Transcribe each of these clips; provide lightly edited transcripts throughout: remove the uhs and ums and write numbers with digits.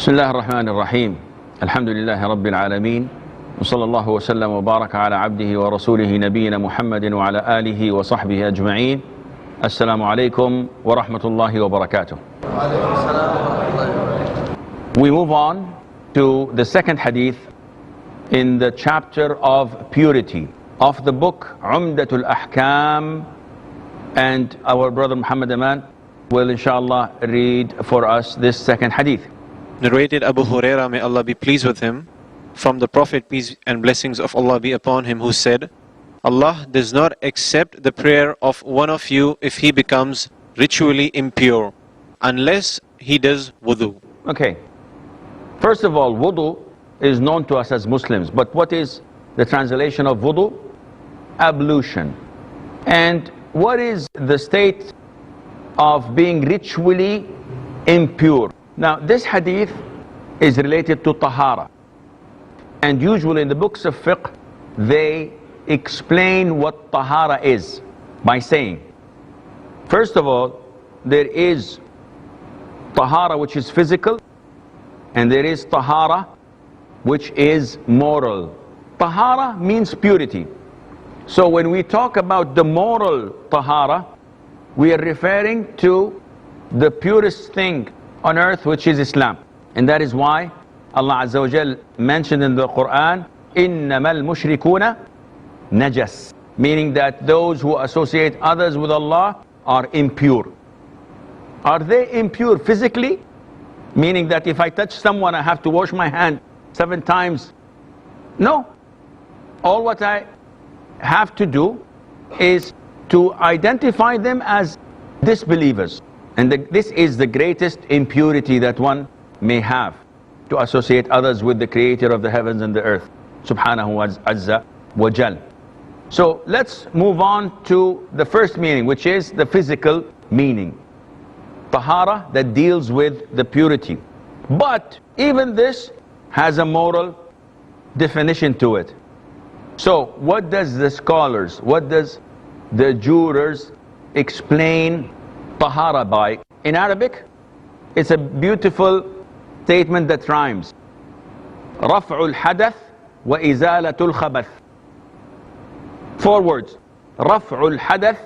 بسم الله الرحمن الرحيم الحمد لله رب العالمين وصلى الله وسلم وبارك على عبده ورسوله نبينا محمد وعلى آله وصحبه أجمعين. السلام عليكم ورحمة الله وبركاته. We move on to the second hadith in the chapter of purity of the book Umdatul AHKAAM, and our brother Muhammad Aman will inshallah read for us this second hadith. Narrated Abu Huraira, may Allah be pleased with him, from the Prophet, peace and blessings of Allah be upon him, who said, Allah does not accept the prayer of one of you if he becomes ritually impure, unless he does wudu. Okay, first of all, wudu is known to us as Muslims, but what is the translation of wudu? Ablution. And what is the state of being ritually impure? Now, this hadith is related to tahara, and usually in the books of fiqh they explain what tahara is by saying, first of all, there is tahara which is physical, and there is tahara which is moral. Tahara means purity. So when we talk about the moral tahara, we are referring to the purest thing on earth, which is Islam. And that is why Allah Azza wa Jal mentioned in the Quran, إِنَّمَا الْمُشْرِكُونَ najas, meaning that those who associate others with Allah are impure. Are they impure physically? Meaning that if I touch someone I have to wash my hand 7 times? No. All what I have to do is to identify them as disbelievers. And this is the greatest impurity that one may have, to associate others with the creator of the heavens and the earth, subhanahu azza wa jal. So let's move on to the first meaning, which is the physical meaning. Tahara, that deals with the purity. But even this has a moral definition to it. So what does the scholars, what does the jurors explain tahara by? In Arabic, it's a beautiful statement that rhymes. رفع الحدث وإزالة الخبث. 4 words. رفع الحدث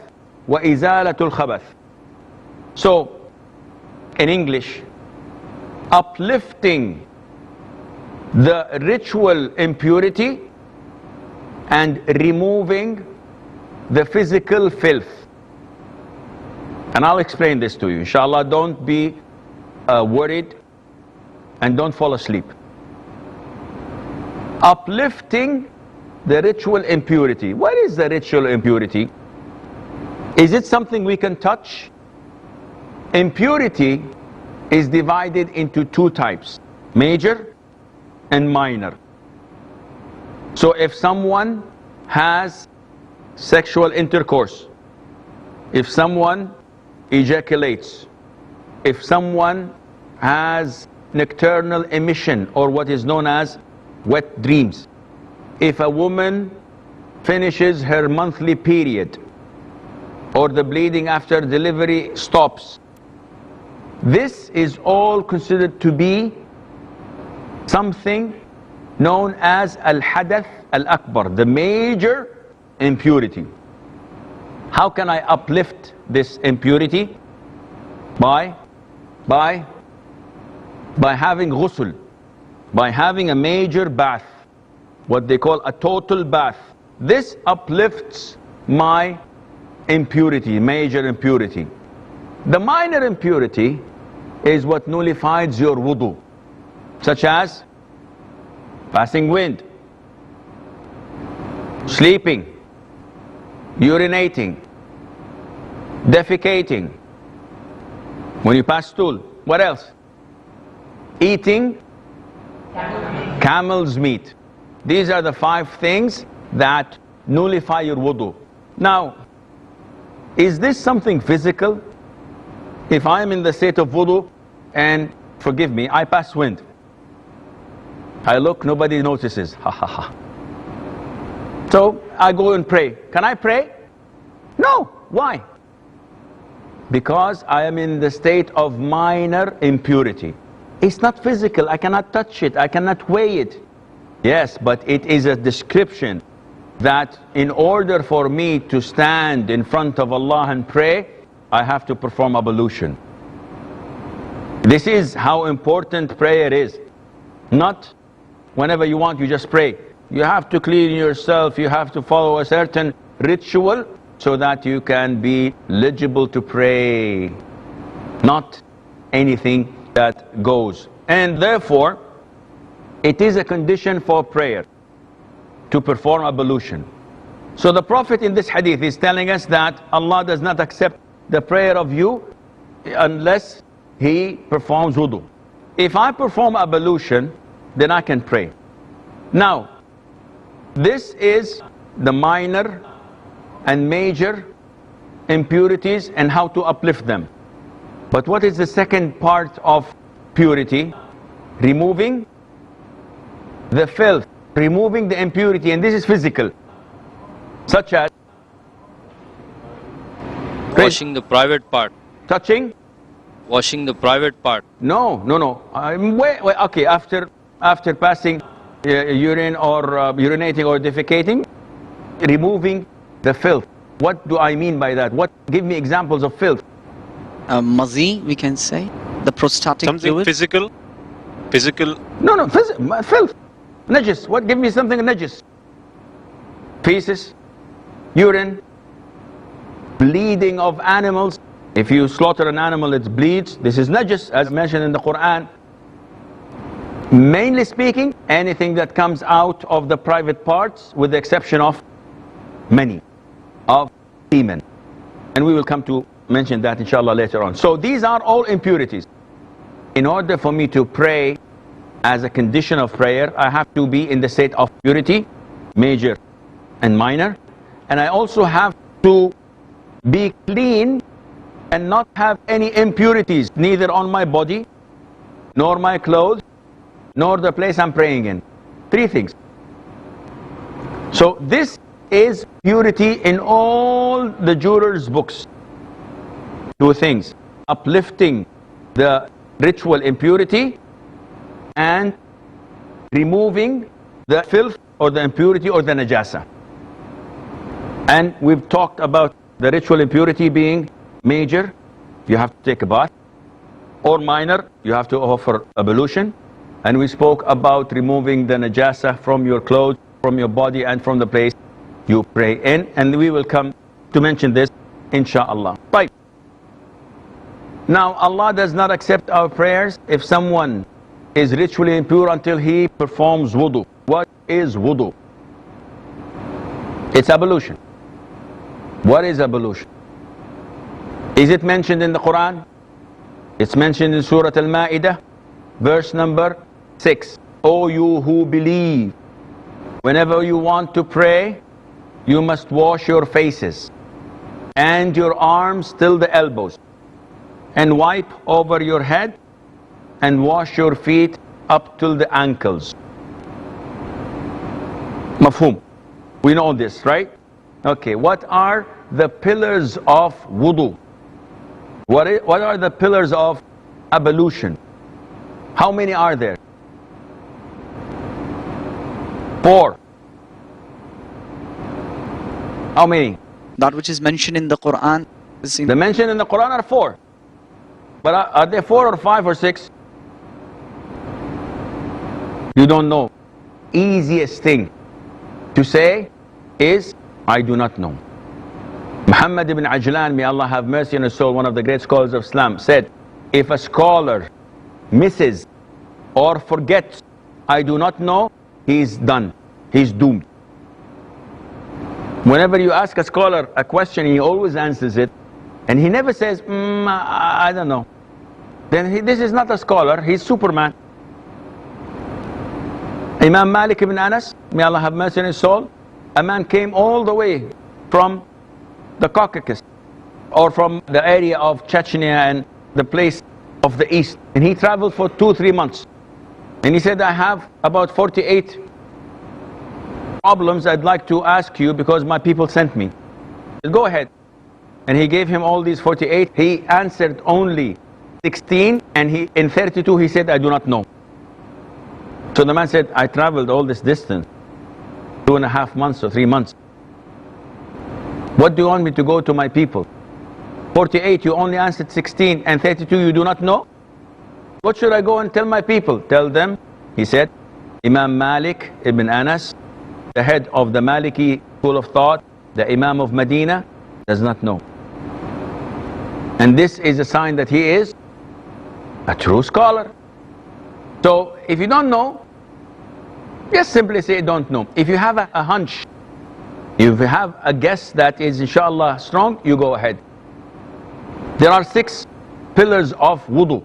وإزالة الخبث. So, in English, uplifting the ritual impurity and removing the physical filth. And I'll explain this to you. Inshallah, don't be worried and don't fall asleep. Uplifting the ritual impurity. What is the ritual impurity? Is it something we can touch? Impurity is divided into 2 types, major and minor. So if someone has sexual intercourse, if someone ejaculates, if someone has nocturnal emission or what is known as wet dreams, if a woman finishes her monthly period or the bleeding after delivery stops, this is all considered to be something known as al-hadath al-akbar, the major impurity. How can I uplift this impurity? By having ghusl, by having a major bath, what they call a total bath. This uplifts my impurity, major impurity. The minor impurity is what nullifies your wudu, such as passing wind, sleeping, urinating, defecating, when you pass stool. What else? Eating camel's meat. These are the 5 things that nullify your wudu. Now, is this something physical? If I am in the state of wudu and, forgive me, I pass wind, I look, nobody notices, ha ha ha. So I go and pray. Can I pray? No. Why? Because I am in the state of minor impurity. It's not physical, I cannot touch it, I cannot weigh it. Yes, but it is a description that in order for me to stand in front of Allah and pray, I have to perform ablution. This is how important prayer is. Not whenever you want, you just pray. You have to clean yourself, you have to follow a certain ritual so that you can be eligible to pray. Not anything that goes. And therefore, it is a condition for prayer to perform ablution. So the Prophet in this hadith is telling us that Allah does not accept the prayer of you unless he performs wudu. If I perform ablution, then I can pray. Now, this is the minor and major impurities and how to uplift them. But what is the second part of purity? Removing the filth, removing the impurity, and this is physical, such as washing the private part. Touching? Washing the private part. No. Wait, okay, after passing urine or urinating or defecating, removing the filth. What do I mean by that? Give me examples of filth. Mazi, we can say. The prostatic Something fluid. physical? No, filth. Najis. What? Give me something najis. Feces, urine, bleeding of animals. If you slaughter an animal, it bleeds. This is najis, as mentioned in the Quran. Mainly speaking, anything that comes out of the private parts, with the exception of many, of semen. And we will come to mention that inshallah later on. So these are all impurities. In order for me to pray, as a condition of prayer, I have to be in the state of purity, major and minor. And I also have to be clean and not have any impurities, neither on my body, nor my clothes, nor the place I'm praying in. Three things. So this is purity in all the jurors' books. Two things: uplifting the ritual impurity and removing the filth or the impurity or the najasa. And we've talked about the ritual impurity being major, you have to take a bath, or minor, you have to offer ablution. And we spoke about removing the najasa from your clothes, from your body, and from the place you pray in. And we will come to mention this insha'Allah. Right. Now, Allah does not accept our prayers if someone is ritually impure until he performs wudu. What is wudu? It's ablution. What is ablution? Is it mentioned in the Quran? It's mentioned in Surah Al-Ma'idah, verse number 6. O you who believe, whenever you want to pray, you must wash your faces and your arms till the elbows, and wipe over your head, and wash your feet up till the ankles. Mafhum. We know this, right? Okay, what are the pillars of wudu? What are the pillars of ablution? How many are there? 4. How many? That which is mentioned in the Quran. The mention in the Quran are 4. But are they 4 or 5 or 6? You don't know. Easiest thing to say is, I do not know. Muhammad ibn Ajlan, may Allah have mercy on his soul, one of the great scholars of Islam, said, if a scholar misses or forgets, I do not know, he's done. He's doomed. Whenever you ask a scholar a question, he always answers it, and he never says, I don't know. Then this is not a scholar, he's Superman. Imam Malik ibn Anas, may Allah have mercy on his soul, a man came all the way from the Caucasus, or from the area of Chechnya and the place of the east, and he traveled for 2-3 months, and he said, I have about 48 problems I'd like to ask you because my people sent me. Go ahead. And he gave him all these 48. He answered only 16, and in 32 he said, I do not know. So the man said, I traveled all this distance, 2.5 months or 3 months. What do you want me to go to my people? 48, you only answered 16, and 32, you do not know? What should I go and tell my people? Tell them, he said, Imam Malik ibn Anas, the head of the Maliki school of thought, the Imam of Medina, does not know. And this is a sign that he is a true scholar. So if you don't know, just simply say don't know. If you have a hunch, if you have a guess that is inshallah strong, you go ahead. There are 6 pillars of wudu.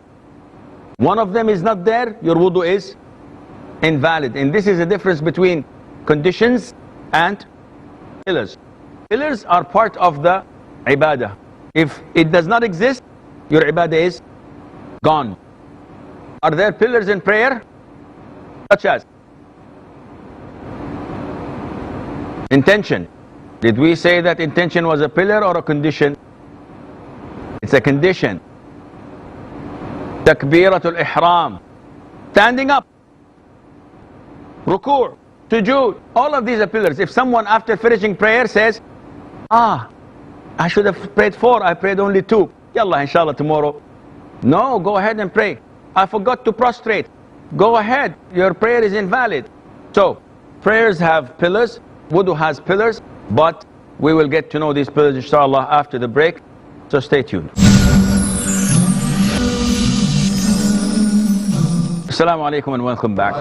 One of them is not there, your wudu is invalid. And this is the difference between conditions and pillars. Pillars are part of the ibadah. If it does not exist, your ibadah is gone. Are there pillars in prayer? Such as intention. Did we say that intention was a pillar or a condition? It's a condition. Takbiratul ihram, standing up, ruku', sujood, all of these are pillars. If someone after finishing prayer says, I should have prayed 4, I prayed only 2, yallah, inshallah tomorrow. No, go ahead and pray. I forgot to prostrate. Go ahead, your prayer is invalid. So, prayers have pillars, wudu has pillars, but we will get to know these pillars inshallah after the break, so stay tuned. Assalamu alaikum and welcome back.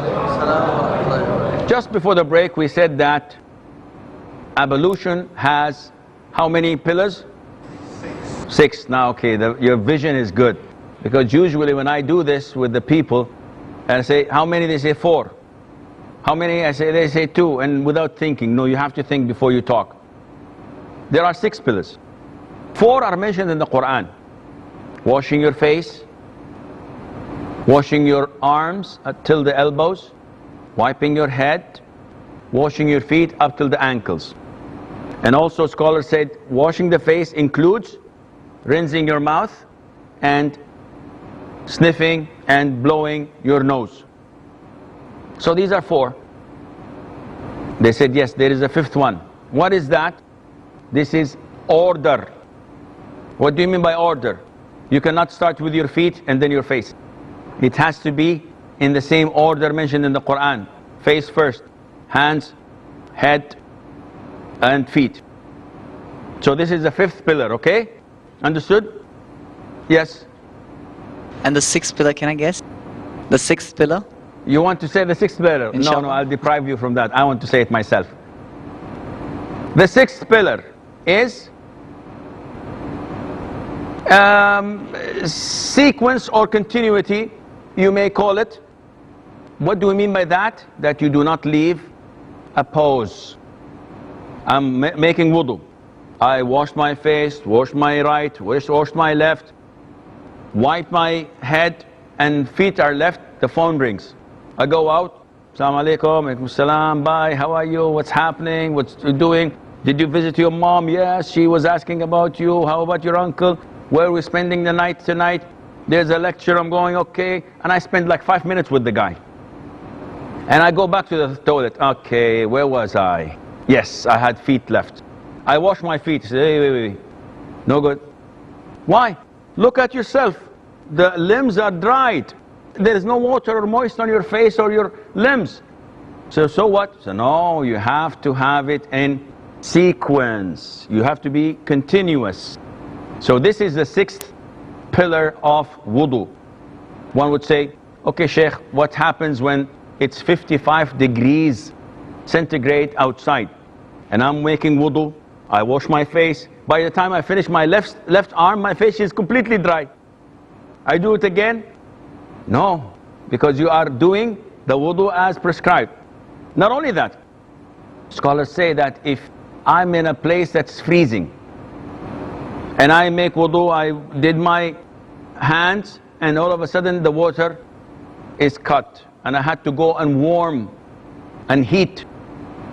Just before the break we said that ablution has how many pillars? 6. Now okay, your vision is good, because usually when I do this with the people and I say how many, they say 4. How many? They say 2, and without thinking. No, you have to think before you talk. There are 6 pillars. 4 are mentioned in the Quran. Washing your face, washing your arms till the elbows, wiping your head, washing your feet up till the ankles. And also scholars said washing the face includes rinsing your mouth and sniffing and blowing your nose. So these are 4. They said yes, there is a 5th one. What is that? This is order. What do you mean by order? You cannot start with your feet and then your face. It has to be in the same order mentioned in the Quran. Face first, hands, head and feet. So this is the 5th pillar, okay? Understood? Yes? And the 6th pillar, can I guess? The 6th pillar? You want to say the 6th pillar? Inshallah. No, I'll deprive you from that. I want to say it myself. The 6th pillar is sequence or continuity, you may call it. What do we mean by that? That you do not leave a pose. I'm making wudu. I wash my face, wash my right, wash my left, wipe my head, and feet are left, the phone rings. I go out, Assalamu alaikum, alaikum salam, bye, how are you, what's happening, what's you doing? Did you visit your mom? Yes, she was asking about you. How about your uncle? Where are we spending the night tonight? There's a lecture, I'm going, okay. And I spend like 5 minutes with the guy. And I go back to the toilet. Okay, where was I? Yes, I had feet left. I wash my feet. Say, wait. No good. Why? Look at yourself. The limbs are dried. There is no water or moist on your face or your limbs. So what? So no, you have to have it in sequence. You have to be continuous. So this is the 6th pillar of wudu. One would say, okay Sheikh, what happens when it's 55 degrees centigrade outside and I'm making wudu, I wash my face, by the time I finish my left arm, my face is completely dry. I do it again? No, because you are doing the wudu as prescribed. Not only that, scholars say that if I'm in a place that's freezing and I make wudu, I did my hands and all of a sudden the water is cut and I had to go and warm and heat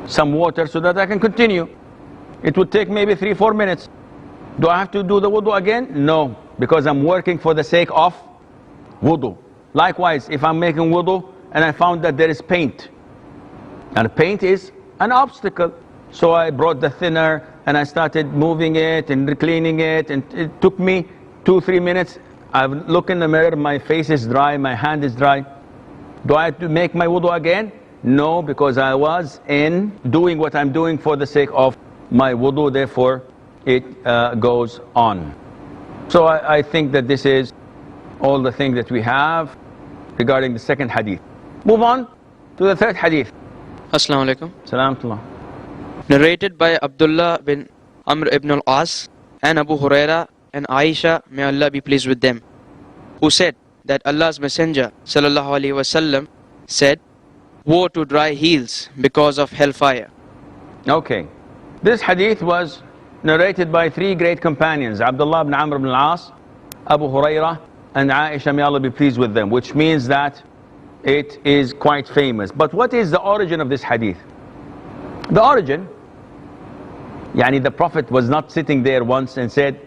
some water so that I can continue. It would take maybe 3-4 minutes. Do I have to do the wudu again? No, because I'm working for the sake of wudu. Likewise, if I'm making wudu and I found that there is paint, and paint is an obstacle, so I brought the thinner and I started moving it and cleaning it, and it took me 2-3 minutes. I look in the mirror, my face is dry, my hand is dry. Do I have to make my wudu again? No, because I was in doing what I'm doing for the sake of my wudu, therefore it goes on. So I think that this is all the things that we have regarding the second hadith. Move on to the third hadith. Assalamu alaikum. Salaamullah. Narrated by Abdullah bin Amr ibn al-As and Abu Huraira and Aisha, may Allah be pleased with them, who said that Allah's Messenger sallallahu alaihi wasallam said, "Woe to dry heels because of hellfire." Okay, this hadith was narrated by 3 great companions, Abdullah ibn Amr ibn al-As, Abu Huraira and Aisha, may Allah be pleased with them, which means that it is quite famous. But what is the origin of this hadith? The origin, yani the Prophet was not sitting there once and said,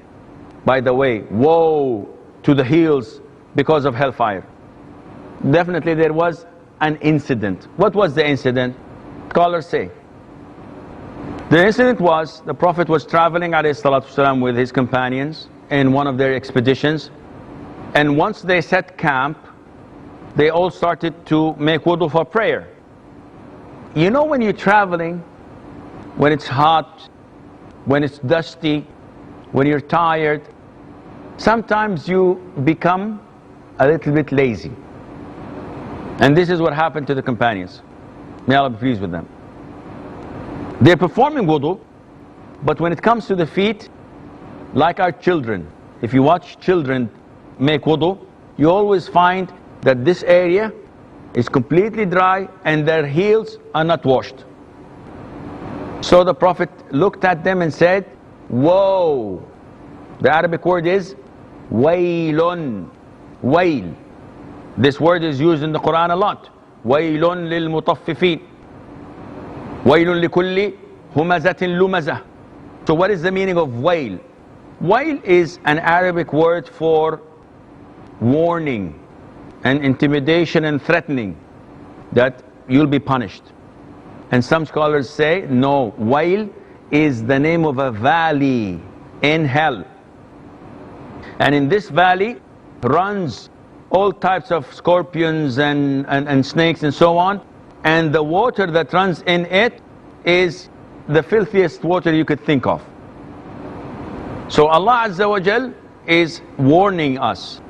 by the way, woe to the heels because of hellfire. Definitely there was an incident. What was the incident? Scholars say the incident was the Prophet was traveling alayhi salatu wasalam with his companions in one of their expeditions, and once they set camp, they all started to make wudu for prayer. You know, when you're traveling, when it's hot, when it's dusty, when you're tired, sometimes you become a little bit lazy. And this is what happened to the companions. May Allah be pleased with them. They're performing wudu, but when it comes to the feet, like our children, if you watch children make wudu, you always find that this area is completely dry and their heels are not washed. So the Prophet looked at them and said, "Woe." The Arabic word is waylun. Wayl. This word is used in the Quran a lot. Waylun lil mutaffifin. Waylun likulli humazatin lumazah. So what is the meaning of wayl? Wayl is an Arabic word for warning and intimidation and threatening that you'll be punished. And some scholars say, no, wayl is the name of a valley in hell. And in this valley runs all types of scorpions and snakes and so on. And the water that runs in it is the filthiest water you could think of. So Allah Azza wa Jal is warning us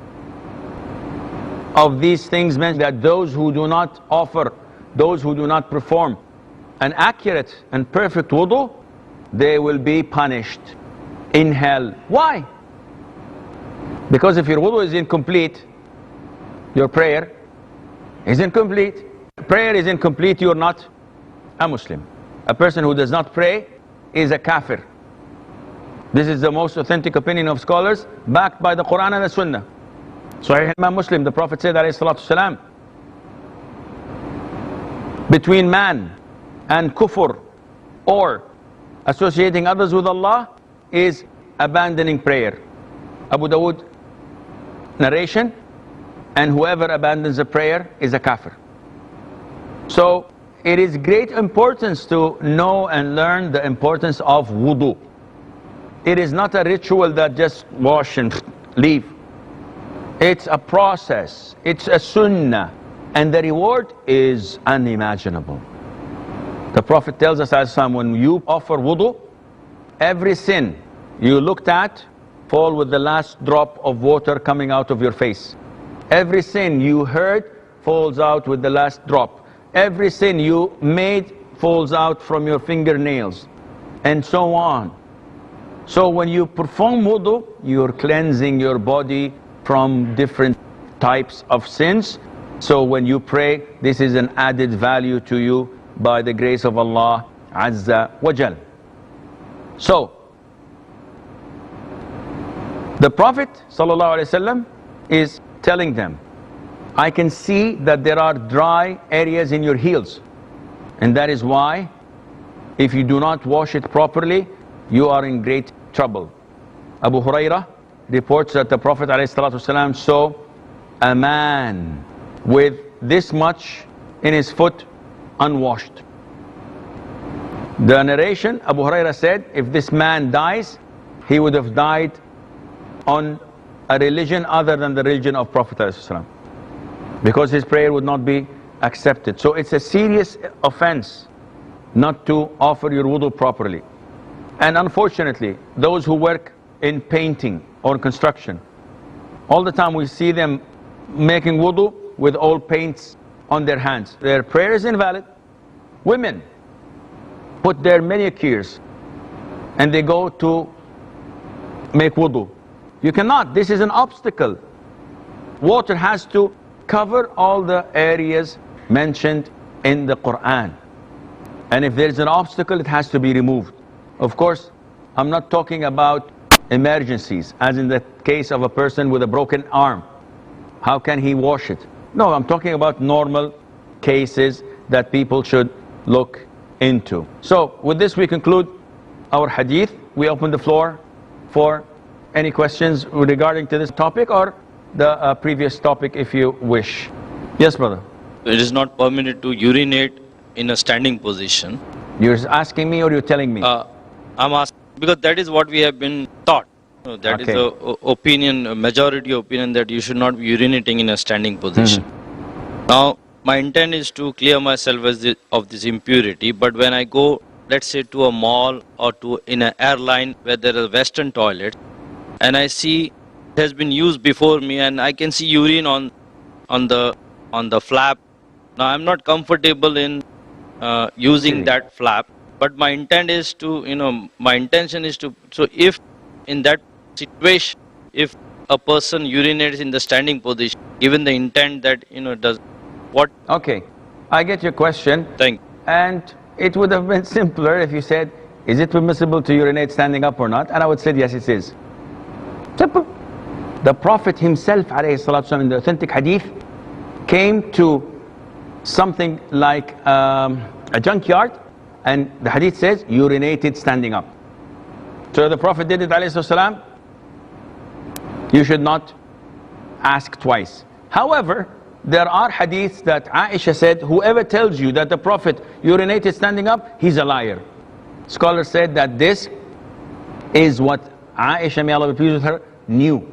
of these things, meant that those who do not offer, those who do not perform an accurate and perfect wudu, they will be punished in hell. Why? Because if your wudu is incomplete, your prayer is incomplete. Prayer is incomplete, you're not a Muslim. A person who does not pray is a kafir. This is the most authentic opinion of scholars, backed by the Quran and the Sunnah. Sahih Imam Muslim, the Prophet said, alayhi salatu salam, between man and kufr or associating others with Allah is abandoning prayer. Abu Dawood narration, and whoever abandons a prayer is a kafir. So it is great importance to know and learn the importance of wudu. It is not a ritual that just wash and leave. It's a process, it's a sunnah, and the reward is unimaginable. The Prophet tells us, when you offer wudu, every sin you looked at fall with the last drop of water coming out of your face. Every sin you heard falls out with the last drop. Every sin you made falls out from your fingernails, and so on. So when you perform wudu, you're cleansing your body from different types of sins. So when you pray, this is an added value to you by the grace of Allah Azza wa Jal. So the Prophet ﷺ is telling them, I can see that there are dry areas in your heels, and that is why if you do not wash it properly, you are in great trouble. Abu Huraira reports that the Prophet ﷺ saw a man with this much in his foot unwashed. The narration, Abu Huraira said, if this man dies, he would have died on a religion other than the religion of Prophet ﷺ, because his prayer would not be accepted. So it's a serious offense not to offer your wudu properly. And unfortunately, those who work in painting or construction, all the time we see them making wudu with old paints on their hands. Their prayer is invalid. Women put their manicures and they go to make wudu. You cannot. This is an obstacle. Water has to cover all the areas mentioned in the Quran. And if there is an obstacle, it has to be removed. Of course, I'm not talking about emergencies, as in the case of a person with a broken arm. How can he wash it? No, I'm talking about normal cases that people should look into. So, with this we conclude our hadith. We open the floor for any questions regarding to this topic or the previous topic if you wish. Yes, brother. It is not permitted to urinate in a standing position. You're asking me or you're telling me? I'm asking because that is what we have been taught. That is the opinion, a majority opinion, that you should not be urinating in a standing position. Now, my intent is to clear myself of this impurity, but when I go, let's say, to a mall or in an airline where there are Western toilets, and I see it has been used before me, and I can see urine on the flap. Now, I'm not comfortable in using that flap, but my intent is to, my intention is to, so if in that situation, if a person urinates in the standing position, given the intent that, does what? Okay, I get your question. Thank you. And it would have been simpler if you said, is it permissible to urinate standing up or not? And I would say, yes, it is. Simple. The Prophet himself, ﷺ, in the authentic hadith, came to something like a junkyard, and the hadith says, urinated standing up. So the Prophet did it, ﷺ, you should not ask twice. However, there are hadiths that Aisha said, whoever tells you that the Prophet urinated standing up, he's a liar. Scholars said that this is what Aisha, may Allah be pleased with her, knew,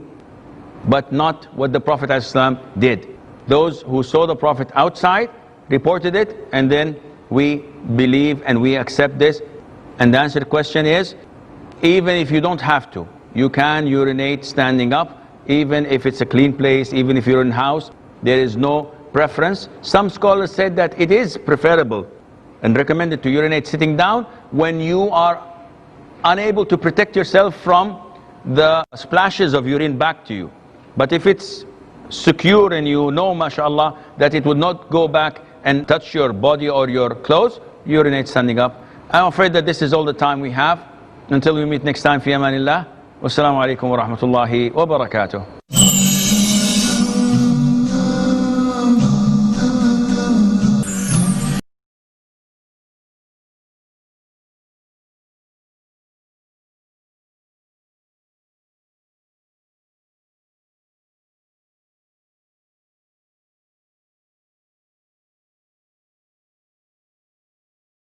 but not what the Prophet ﷺ did. Those who saw the Prophet outside reported it, and then we believe and we accept this. And the answer to the question is, even if you don't have to, you can urinate standing up, even if it's a clean place, even if you're in house. There is no preference. Some scholars said that it is preferable and recommended to urinate sitting down when you are unable to protect yourself from the splashes of urine back to you. But if it's secure and you know, mashallah, that it would not go back and touch your body or your clothes, urinate standing up. I'm afraid that this is all the time we have. Until we meet next time, fi amanillah. Wassalamu alaikum wa rahmatullahi wa barakatuh.